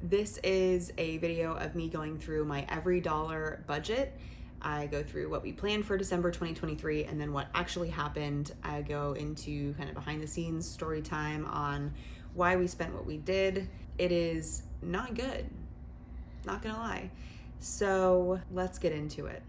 This is a video of me going through my every dollar budget. I go through what we planned for December 2023 and then what actually happened. I go into kind of behind the scenes story time on why we spent what we did. It is not good, not gonna lie. So let's get into it.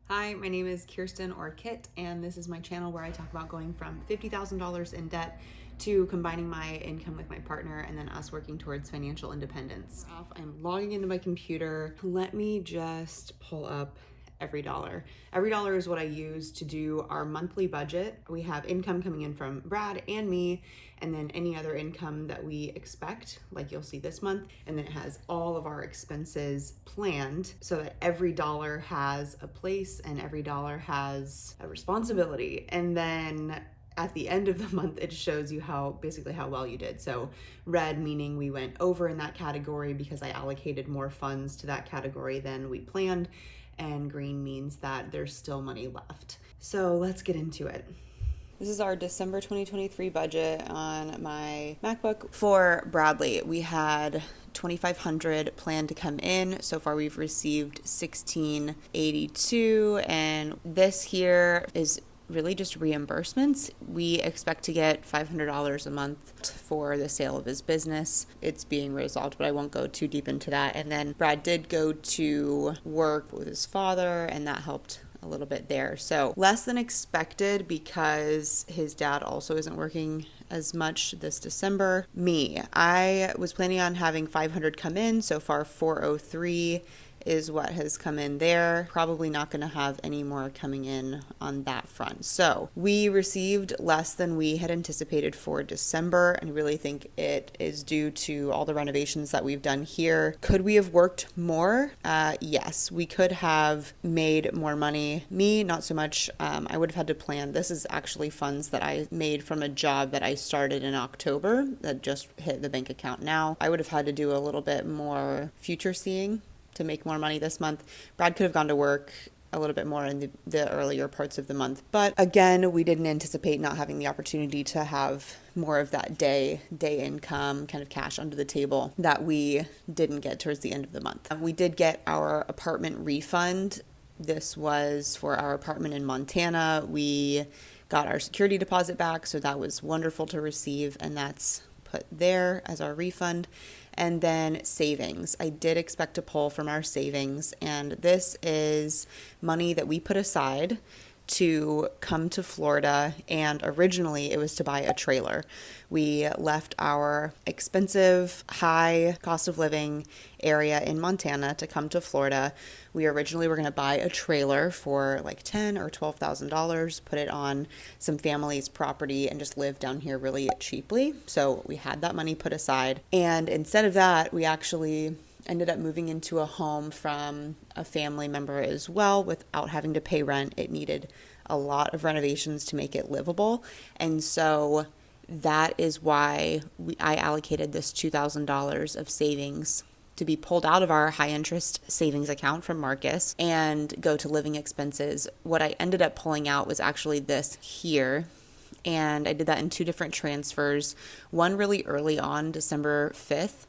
Hi, my name is Kirsten or Kit, and this is my channel where I talk about going from $50,000 in debt to combining my income with my partner and then us working towards financial independence. I'm logging into my computer. Let me just pull up every dollar. Every dollar is what I use to do our monthly budget. We have income coming in from Brad and me, and then any other income that we expect, like you'll see this month. And then it has all of our expenses planned so that every dollar has a place and every dollar has a responsibility. And then at the end of the month, it shows you basically how well you did. So red meaning we went over in that category because I allocated more funds to that category than we planned, and green means that there's still money left. So let's get into it. This is our December 2023 budget on my MacBook. For Bradley, we had $2,500 planned to come in. So far we've received $1,682, and this here is really just reimbursements. We expect to get $500 a month for the sale of his business. It's being resolved, but I won't go too deep into that. And then Brad did go to work with his father, and that helped a little bit there. So less than expected because his dad also isn't working as much this December. I was planning on having 500 come in. So far 403 is what has come in there. Probably not going to have any more coming in on that front. So we received less than we had anticipated for December, and I really think it is due to all the renovations that we've done here. Could we have worked more? Yes, we could have made more money. Me, not so much. I would have had to plan. This is actually funds that I made from a job that I started in October that just hit the bank account now. I would have had to do a little bit more future seeing to make more money this month. Brad could have gone to work a little bit more in the earlier parts of the month. But again, we didn't anticipate not having the opportunity to have more of that day income, kind of cash under the table that we didn't get towards the end of the month. We did get our apartment refund. This was for our apartment in Montana. We got our security deposit back, so that was wonderful to receive, and that's put there as our refund. And then savings. I did expect to pull from our savings, and this is money that we put aside to come to Florida, and originally it was to buy a trailer. We left our expensive, high cost of living area in Montana to come to Florida. We originally were going to buy a trailer for like $10,000 or $12,000, put it on some family's property and just live down here really cheaply. So we had that money put aside, and instead of that, we actually ended up moving into a home from a family member as well without having to pay rent. It needed a lot of renovations to make it livable. And so that is why I allocated this $2,000 of savings to be pulled out of our high interest savings account from Marcus and go to living expenses. What I ended up pulling out was actually this here. And I did that in two different transfers, one really early on, December 5th.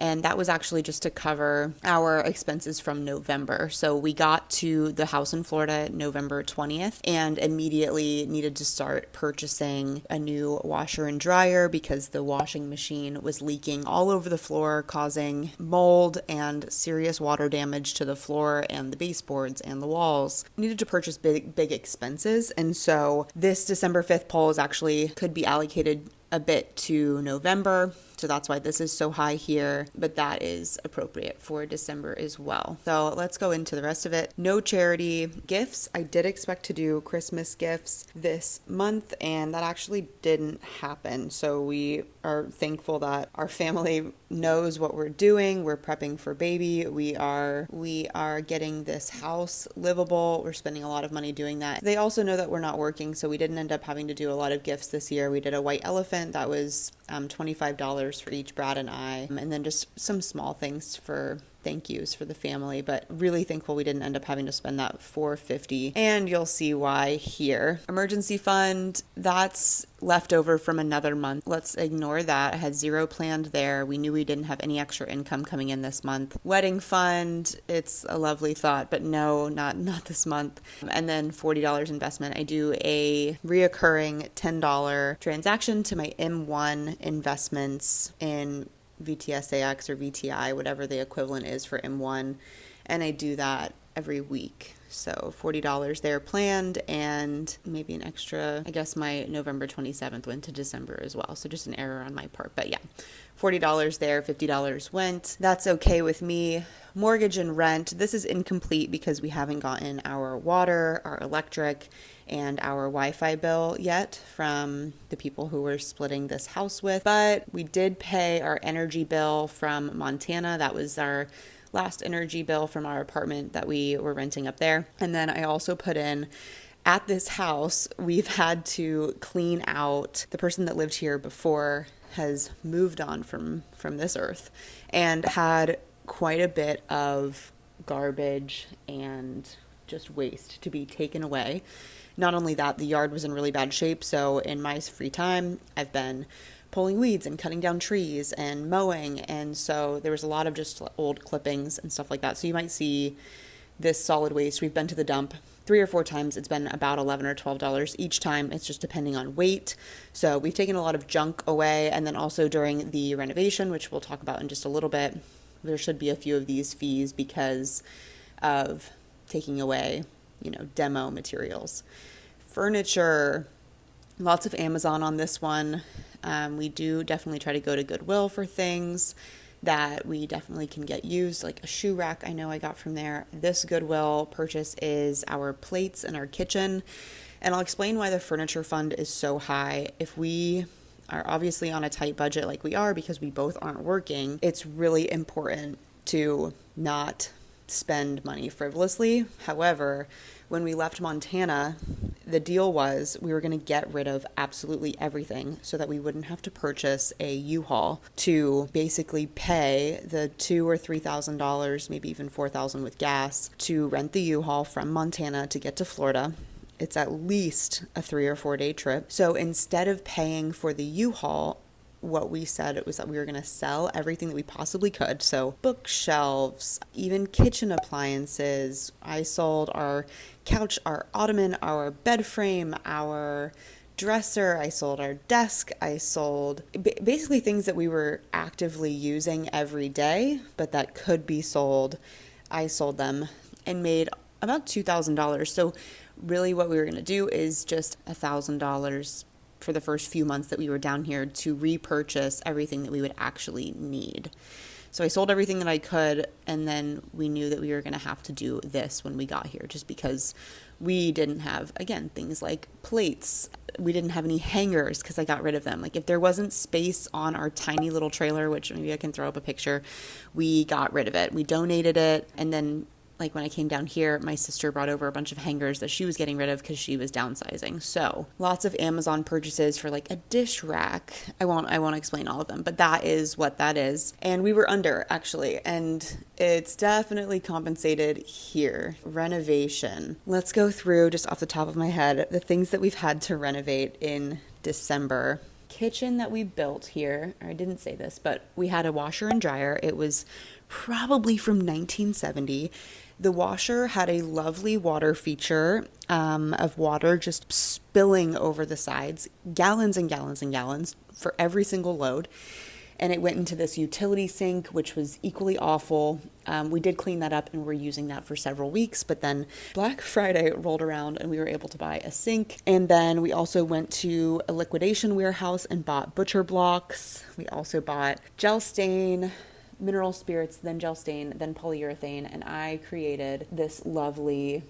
And that was actually just to cover our expenses from November. So we got to the house in Florida November 20th and immediately needed to start purchasing a new washer and dryer because the washing machine was leaking all over the floor, causing mold and serious water damage to the floor and the baseboards and the walls. We needed to purchase big expenses. And so this December 5th poll could be allocated a bit to November. So that's why this is so high here, but that is appropriate for December as well. So let's go into the rest of it. No charity gifts. I did expect to do Christmas gifts this month, and that actually didn't happen. So we are thankful that our family knows what we're doing. We're prepping for baby. We are getting this house livable. We're spending a lot of money doing that. They also know that we're not working, so we didn't end up having to do a lot of gifts this year. We did a white elephant that was $25 for each, Brad and I, and then just some small things for thank yous for the family, but really thankful we didn't end up having to spend that $450, and you'll see why here. Emergency fund, that's left over from another month. Let's ignore that. I had zero planned there. We knew we didn't have any extra income coming in this month. Wedding fund, it's a lovely thought, but no, not this month. And then $40 investment. I do a reoccurring $10 transaction to my M1 investments in VTSAX or VTI, whatever the equivalent is for M1, and I do that every week. So $40 there planned, and maybe an extra, I guess my November 27th went to December as well, so just an error on my part, but yeah, $40 there, $50 went. That's okay with me. Mortgage and rent, this is incomplete because we haven't gotten our water, our electric, and our Wi-Fi bill yet from the people who we're splitting this house with, but we did pay our energy bill from Montana. That was our last energy bill from our apartment that we were renting up there. And then I also put in, at this house, we've had to clean out, the person that lived here before has moved on from this earth, and had quite a bit of garbage and just waste to be taken away. Not only that, the yard was in really bad shape, so in my free time, I've been pulling weeds and cutting down trees and mowing, and so there was a lot of just old clippings and stuff like that. So you might see this solid waste. We've been to the dump 3 or 4 times. It's been about $11 or $12 each time. It's just depending on weight. So we've taken a lot of junk away, and then also during the renovation, which we'll talk about in just a little bit, there should be a few of these fees because of taking away, demo materials. Furniture, lots of Amazon on this one. We do definitely try to go to Goodwill for things that we definitely can get used, like a shoe rack I know I got from there. This Goodwill purchase is our plates in our kitchen, and I'll explain why the furniture fund is so high. If we are obviously on a tight budget like we are because we both aren't working, it's really important to not spend money frivolously. However, when we left Montana, the deal was we were going to get rid of absolutely everything so that we wouldn't have to purchase a U-Haul to basically pay the $2,000 or $3,000, maybe even $4,000 with gas, to rent the U-Haul from Montana to get to Florida. It's at least a 3 or 4 day trip. So instead of paying for the U-Haul, what we said it was that we were going to sell everything that we possibly could. So bookshelves, even kitchen appliances. I sold our couch, our ottoman, our bed frame, our dresser. I sold our desk. I sold basically things that we were actively using every day, but that could be sold. I sold them and made about $2,000. So really what we were going to do is just $1,000 for the first few months that we were down here to repurchase everything that we would actually need. So I sold everything that I could, and then we knew that we were going to have to do this when we got here, just because we didn't have, again, things like plates. We didn't have any hangers because I got rid of them. Like if there wasn't space on our tiny little trailer, which maybe I can throw up a picture, we got rid of it. We donated it, and then like when I came down here, my sister brought over a bunch of hangers that she was getting rid of because she was downsizing. So lots of Amazon purchases for like a dish rack. I won't explain all of them, but that is what that is. And we were under actually, and it's definitely compensated here. Renovation. Let's go through just off the top of my head the things that we've had to renovate in December. Kitchen that we built here, I didn't say this, but we had a washer and dryer. It was probably from 1970. The washer had a lovely water feature of water just spilling over the sides, gallons and gallons and gallons for every single load. And it went into this utility sink, which was equally awful. We did clean that up and we're using that for several weeks. But then Black Friday rolled around and we were able to buy a sink. And then we also went to a liquidation warehouse and bought butcher blocks. We also bought gel stain, mineral spirits, then gel stain, then polyurethane, and I created this lovely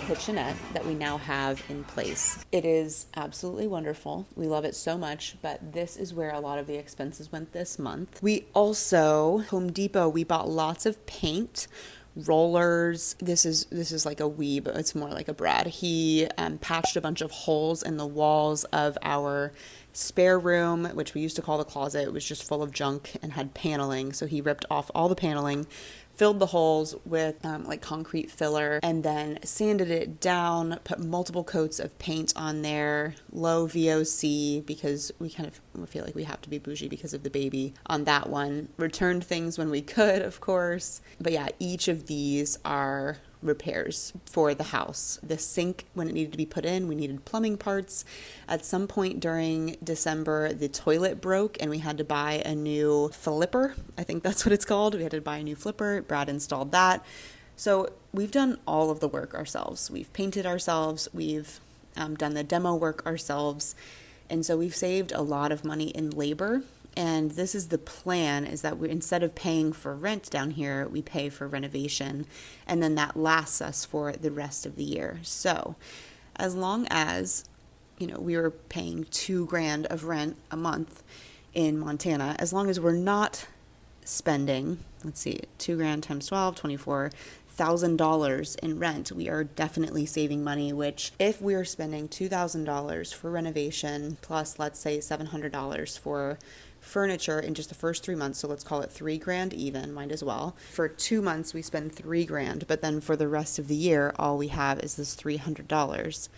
kitchenette that we now have in place. It is absolutely wonderful. We love it so much, but this is where a lot of the expenses went this month. We also, Home Depot, we bought lots of paint, rollers. This is like a we, but it's more like a Brad. He patched a bunch of holes in the walls of our spare room, which we used to call the closet. It was just full of junk and had paneling. So he ripped off all the paneling, filled the holes with like concrete filler, and then sanded it down, put multiple coats of paint on there, low VOC, because we kind of feel like we have to be bougie because of the baby on that one. Returned things when we could, of course. But yeah, each of these are repairs for the house. The sink, when it needed to be put in, we needed plumbing parts. At some point during December, the toilet broke and we had to buy a new flipper. I think that's what it's called. We had to buy a new flipper. Brad installed that. So we've done all of the work ourselves. We've painted ourselves. We've done the demo work ourselves. And so we've saved a lot of money in labor. And this is the plan, is that we, instead of paying for rent down here, we pay for renovation. And then that lasts us for the rest of the year. So as long as, we were paying $2,000 of rent a month in Montana, as long as we're not spending, let's see, $2,000 times 12, $24,000 in rent, we are definitely saving money, which if we're spending $2,000 for renovation plus, let's say, $700 for furniture in just the first 3 months, so let's call it $3,000 even, might as well. For 2 months we spend $3,000, but then for the rest of the year all we have is this $300.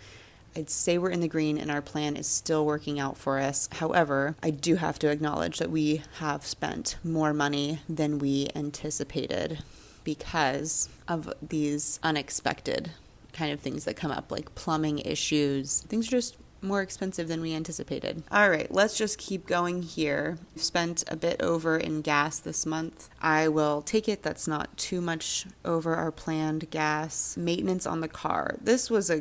I'd say we're in the green and our plan is still working out for us. However, I do have to acknowledge that we have spent more money than we anticipated because of these unexpected kind of things that come up, like plumbing issues. Things are just more expensive than we anticipated. All right, let's just keep going here. We've spent a bit over in gas this month. I will take it that's not too much over our planned gas. Maintenance on the car. This was a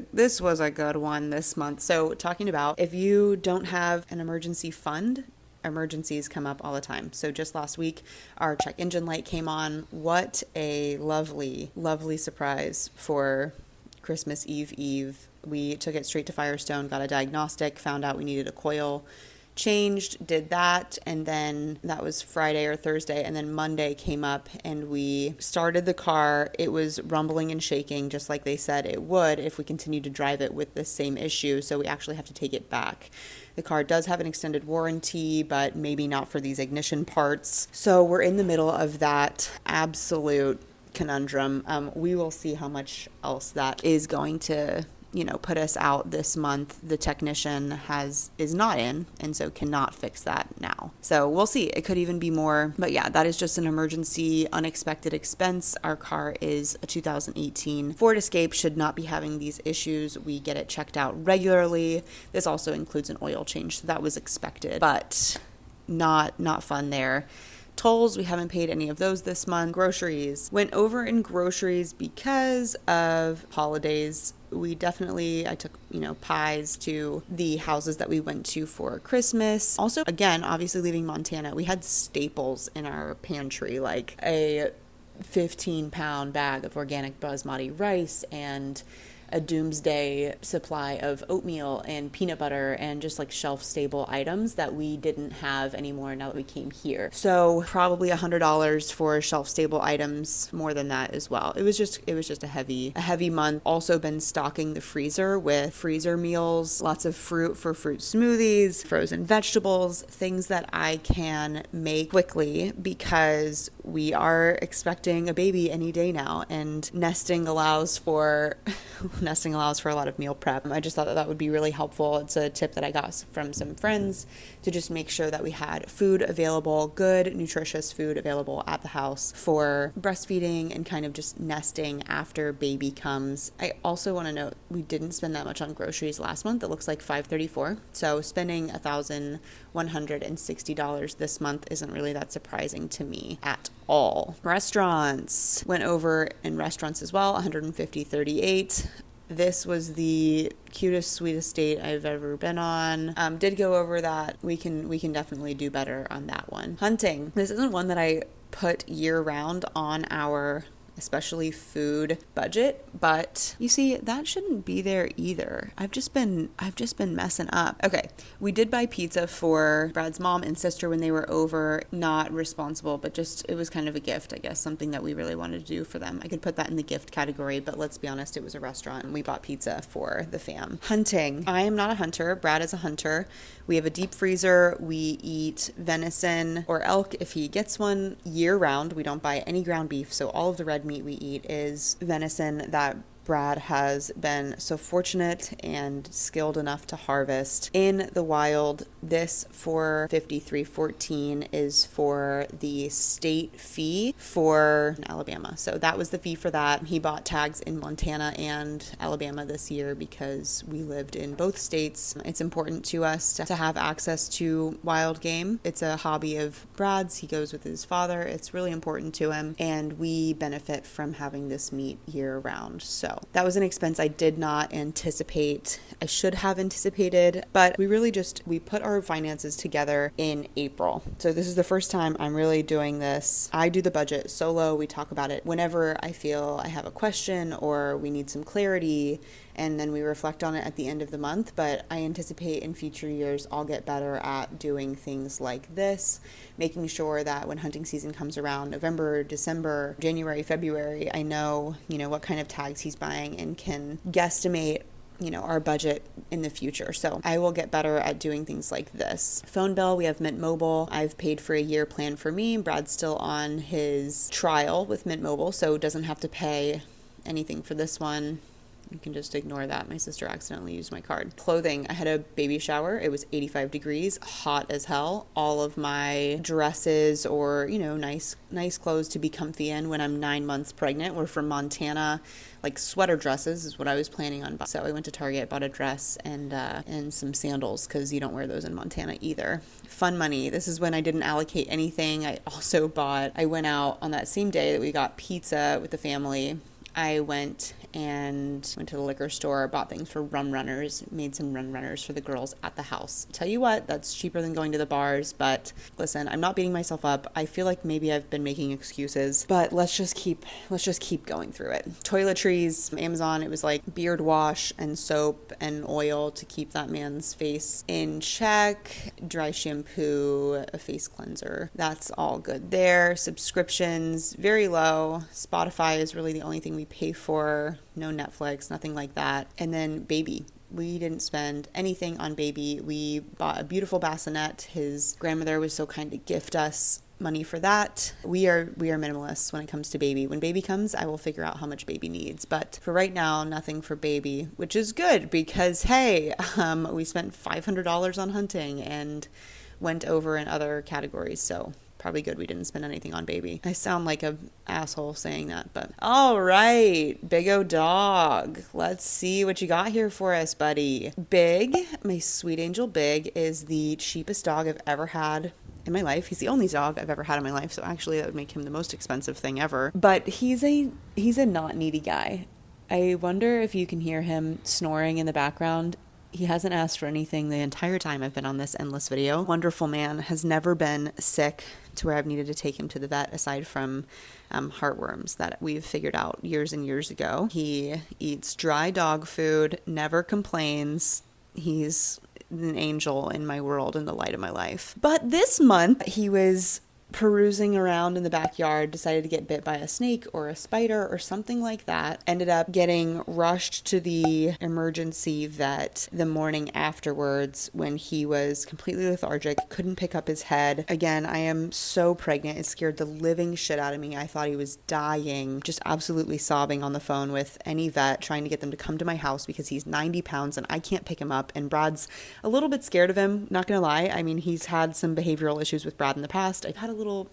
good one this month. So talking about, if you don't have an emergency fund, emergencies come up all the time. So just last week, our check engine light came on. What a lovely, lovely surprise for Christmas Eve. We took it straight to Firestone, got a diagnostic, found out we needed a coil changed, did that, and then that was Friday or Thursday, and then Monday came up and we started the car. It was rumbling and shaking just like they said it would if we continued to drive it with the same issue, so we actually have to take it back. The car does have an extended warranty, but maybe not for these ignition parts. So we're in the middle of that absolute conundrum. We will see how much else that is going to put us out this month. The technician is not in, and so cannot fix that now. So we'll see. It could even be more. But yeah, that is just an emergency, unexpected expense. Our car is a 2018 Ford Escape, should not be having these issues. We get it checked out regularly. This also includes an oil change, so that was expected, but not fun there. Tolls, we haven't paid any of those this month. Groceries. Went over in groceries because of holidays. I took, pies to the houses that we went to for Christmas. Also, again, obviously leaving Montana, we had staples in our pantry, like a 15-pound bag of organic basmati rice and a doomsday supply of oatmeal and peanut butter and just like shelf stable items that we didn't have anymore now that we came here. So probably $100 for shelf stable items, more than that as well. It was just a heavy month. Also been stocking the freezer with freezer meals, lots of fruit for fruit smoothies, frozen vegetables, things that I can make quickly because we are expecting a baby any day now, and nesting allows for a lot of meal prep. I just thought that would be really helpful. It's a tip that I got from some friends to just make sure that we had food available, good, nutritious food available at the house for breastfeeding and kind of just nesting after baby comes. I also want to note we didn't spend that much on groceries last month. It looks like $534. So spending $1,160 this month isn't really that surprising to me at all. Restaurants. Went over in restaurants as well, $150.38. This was the cutest, sweetest date I've ever been on. Did go over that. We can definitely do better on that one. Hunting. This isn't one that I put year round on our especially food budget. But you see, that shouldn't be there either. I've just been messing up. Okay, we did buy pizza for Brad's mom and sister when they were over. Not responsible, but just it was kind of a gift, I guess, something that we really wanted to do for them. I could put that in the gift category, but let's be honest, it was a restaurant and we bought pizza for the fam. Hunting. I am not a hunter. Brad is a hunter. We have a deep freezer. We eat venison or elk if he gets one year round. We don't buy any ground beef, so all of the red meat we eat is venison that Brad has been so fortunate and skilled enough to harvest in the wild. This for 5314 is for the state fee for Alabama. So that was the fee for that. He bought tags in Montana and Alabama this year because we lived in both states. It's important to us to have access to wild game. It's a hobby of Brad's. He goes with his father. It's really important to him, and we benefit from having this meat year round. So that was an expense I did not anticipate. I should have anticipated, but we put our finances together in April. So this is the first time I'm really doing this. I do the budget solo. We talk about it whenever I feel I have a question or we need some clarity, and then we reflect on it at the end of the month. But I anticipate in future years I'll get better at doing things like this, making sure that when hunting season comes around, November, December, January, February, I know, what kind of tags he's buying and can guesstimate our budget in the future. So I will get better at doing things like this. Phone bill, we have Mint Mobile. I've paid for a year plan for me. Brad's still on his trial with Mint Mobile, so doesn't have to pay anything for this one. You can just ignore that. My sister accidentally used my card. Clothing. I had a baby shower. It was 85 degrees, hot as hell. All of my dresses or, nice clothes to be comfy in when I'm 9 months pregnant were from Montana. Like sweater dresses is what I was planning on buying. So I went to Target, bought a dress and some sandals because you don't wear those in Montana either. Fun money. This is when I didn't allocate anything. I went out on that same day that we got pizza with the family. I went to the liquor store, bought things for rum runners, made some rum runners for the girls at the house. Tell you what, that's cheaper than going to the bars, but listen, I'm not beating myself up. I feel like maybe I've been making excuses, but let's just keep going through it. Toiletries, Amazon, it was like beard wash and soap and oil to keep that man's face in check, dry shampoo, a face cleanser. That's all good there. Subscriptions, very low. Spotify is really the only thing we pay for. No Netflix, nothing like that. And then baby. We didn't spend anything on baby. We bought a beautiful bassinet. His grandmother was so kind to gift us money for that. We are minimalists when it comes to baby. When baby comes, I will figure out how much baby needs. But for right now, nothing for baby, which is good because, hey, we spent $500 on hunting and went over in other categories. So probably good we didn't spend anything on baby. I sound like a asshole saying that, but all right, Big O Dog. Let's see what you got here for us, buddy. Big, my sweet angel Big, is the cheapest dog I've ever had in my life. He's the only dog I've ever had in my life, so actually that would make him the most expensive thing ever. But he's a not needy guy. I wonder if you can hear him snoring in the background. He hasn't asked for anything the entire time I've been on this endless video. Wonderful man, has never been sick to where I've needed to take him to the vet aside from heartworms that we've figured out years and years ago. He eats dry dog food, never complains. He's an angel in my world and the light of my life. But this month he was perusing around in the backyard, decided to get bit by a snake or a spider or something like that. Ended up getting rushed to the emergency vet the morning afterwards when he was completely lethargic, couldn't pick up his head. Again, I am so pregnant. It scared the living shit out of me. I thought he was dying, just absolutely sobbing on the phone with any vet, trying to get them to come to my house because he's 90 pounds and I can't pick him up. And Brad's a little bit scared of him, not gonna lie. I mean, he's had some behavioral issues with Brad in the past. They've had little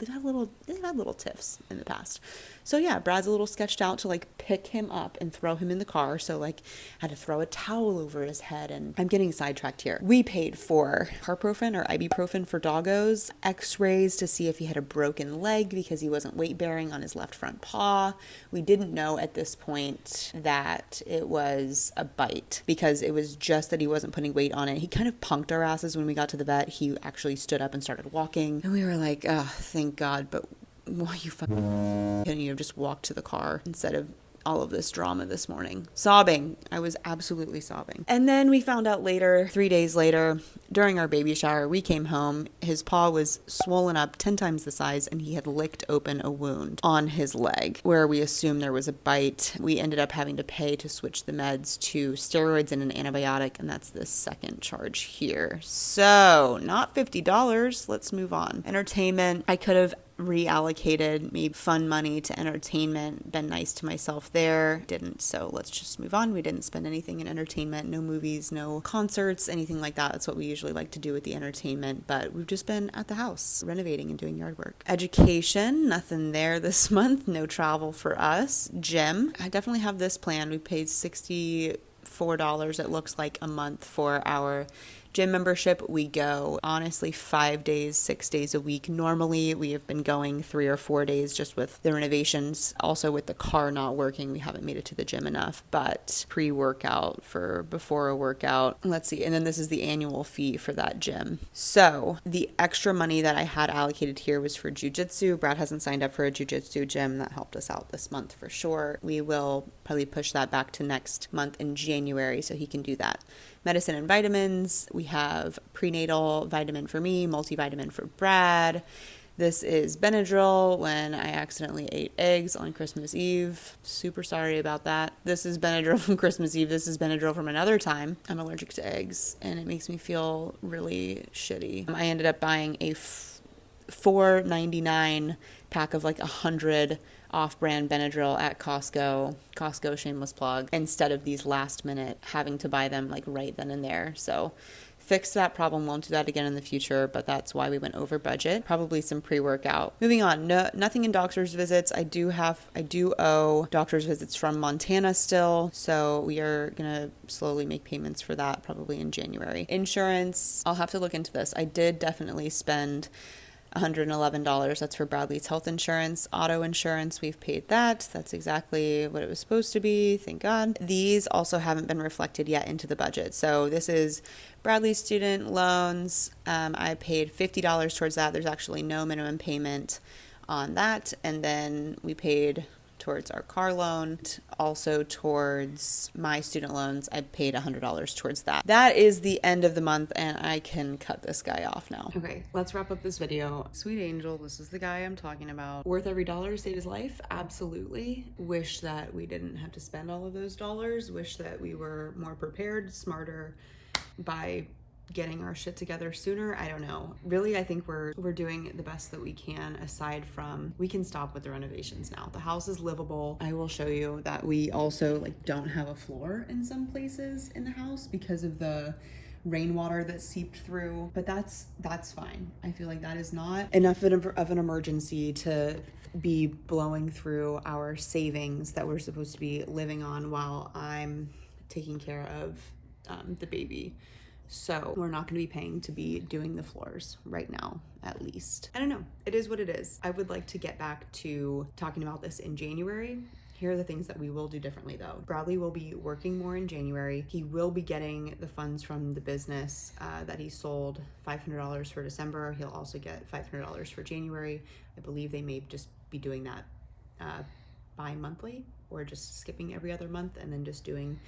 tiffs in the past. So yeah, Brad's a little sketched out to like pick him up and throw him in the car. So like had to throw a towel over his head, and I'm getting sidetracked here. We paid for carprofen or ibuprofen for doggos, x-rays to see if he had a broken leg because he wasn't weight bearing on his left front paw. We didn't know at this point that it was a bite because it was just that he wasn't putting weight on it. He kind of punked our asses when we got to the vet. He actually stood up and started walking, and we were like, oh, thank God. But Well, you fucking and you just walked to the car instead of all of this drama this morning. Sobbing. I was absolutely sobbing. And then we found out later, 3 days later, during our baby shower, we came home. His paw was swollen up 10 times the size, and he had licked open a wound on his leg where we assumed there was a bite. We ended up having to pay to switch the meds to steroids and an antibiotic, and that's the second charge here. So, not $50. Let's move on. Entertainment. I could have reallocated maybe fun money to entertainment, been nice to myself there, didn't. So let's just move on. We didn't spend anything in entertainment, no movies, no concerts, anything like that. That's what we usually like to do with the entertainment, but we've just been at the house renovating and doing yard work. Education, nothing there this month, no travel for us. Gym, I definitely have this plan. We paid $64, it looks like, a month for our gym membership. We go honestly 5 days, 6 days a week. Normally we have been going 3 or 4 days just with the renovations. Also with the car not working, we haven't made it to the gym enough, but pre-workout for before a workout. Let's see. And then this is the annual fee for that gym. So the extra money that I had allocated here was for jujitsu. Brad hasn't signed up for a jujitsu gym. That helped us out this month for sure. We will probably push that back to next month in January so he can do that. Medicine and vitamins. We have prenatal vitamin for me, multivitamin for Brad. This is Benadryl when I accidentally ate eggs on Christmas Eve. Super sorry about that. This is Benadryl from Christmas Eve. This is Benadryl from another time. I'm allergic to eggs and it makes me feel really shitty. I ended up buying a $4.99 pack of like 100 off-brand Benadryl at Costco, shameless plug, instead of these last minute having to buy them like right then and there. So fix that problem. Won't do that again in the future, but that's why we went over budget. Probably some pre-workout. Moving on, nothing in doctor's visits. I do owe doctor's visits from Montana still, so we are gonna slowly make payments for that probably in January. Insurance, I'll have to look into this. I did definitely spend $111. That's for Bradley's health insurance. Auto insurance, we've paid that. That's exactly what it was supposed to be. Thank God. These also haven't been reflected yet into the budget. So this is Bradley's student loans. I paid $50 towards that. There's actually no minimum payment on that. And then we paid towards our car loan, also towards my student loans. I paid $100 towards that. That is the end of the month and I can cut this guy off now. Okay, let's wrap up this video. Sweet angel, this is the guy I'm talking about. Worth every dollar to save his life? Absolutely. Wish that we didn't have to spend all of those dollars. Wish that we were more prepared, smarter by getting our shit together sooner. I don't know. Really, I think we're doing the best that we can, aside from we can stop with the renovations now. The house is livable. I will show you that we also like don't have a floor in some places in the house because of the rainwater that seeped through, but that's fine. I feel like that is not enough of an emergency to be blowing through our savings that we're supposed to be living on while I'm taking care of the baby. So we're not going to be paying to be doing the floors right now, at least. I don't know. It is what it is. I would like to get back to talking about this in January. Here are the things that we will do differently though. Bradley will be working more in January. He will be getting the funds from the business that he sold, $500 for December. He'll also get $500 for January. I believe they may just be doing that bi-monthly or just skipping every other month and then just doing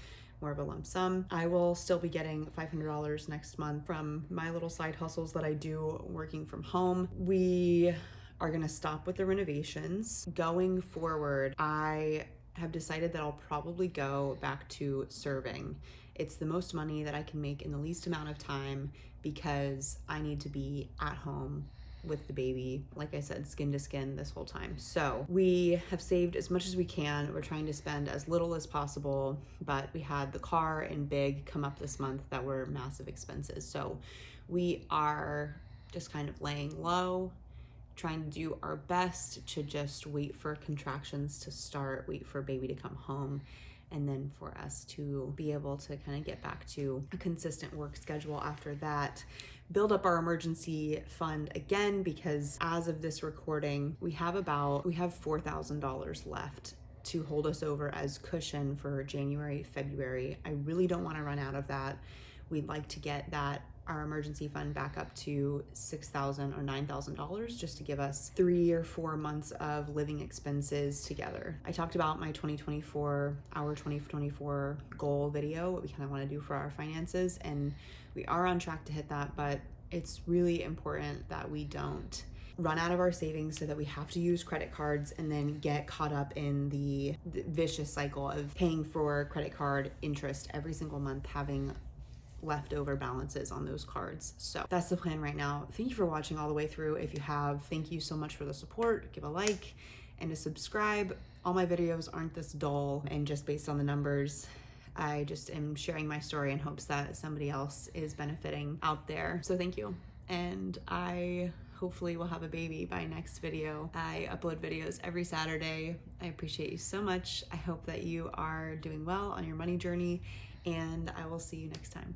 more of a lump sum. I will still be getting $500 next month from my little side hustles that I do working from home. We are gonna stop with the renovations. Going forward, I have decided that I'll probably go back to serving. It's the most money that I can make in the least amount of time because I need to be at home with the baby, like I said, skin to skin this whole time. So we have saved as much as we can. We're trying to spend as little as possible, but we had the car and big come up this month that were massive expenses. So we are just kind of laying low, trying to do our best to just wait for contractions to start, wait for baby to come home, and then for us to be able to kind of get back to a consistent work schedule after that. Build up our emergency fund again, because as of this recording, we have $4,000 left to hold us over as cushion for January, February. I really don't want to run out of that. We'd like to get that our emergency fund back up to $6,000 or $9,000 just to give us 3 or 4 months of living expenses together. I talked about my 2024 goal video, what we kind of want to do for our finances, and we are on track to hit that, but it's really important that we don't run out of our savings so that we have to use credit cards and then get caught up in the vicious cycle of paying for credit card interest every single month, having leftover balances on those cards. So that's the plan right now. Thank you for watching all the way through. If you have, thank you so much for the support. Give a like and a subscribe. All my videos aren't this dull and just based on the numbers. I just am sharing my story in hopes that somebody else is benefiting out there. So thank you. And I hopefully will have a baby by next video. I upload videos every Saturday. I appreciate you so much. I hope that you are doing well on your money journey, and I will see you next time.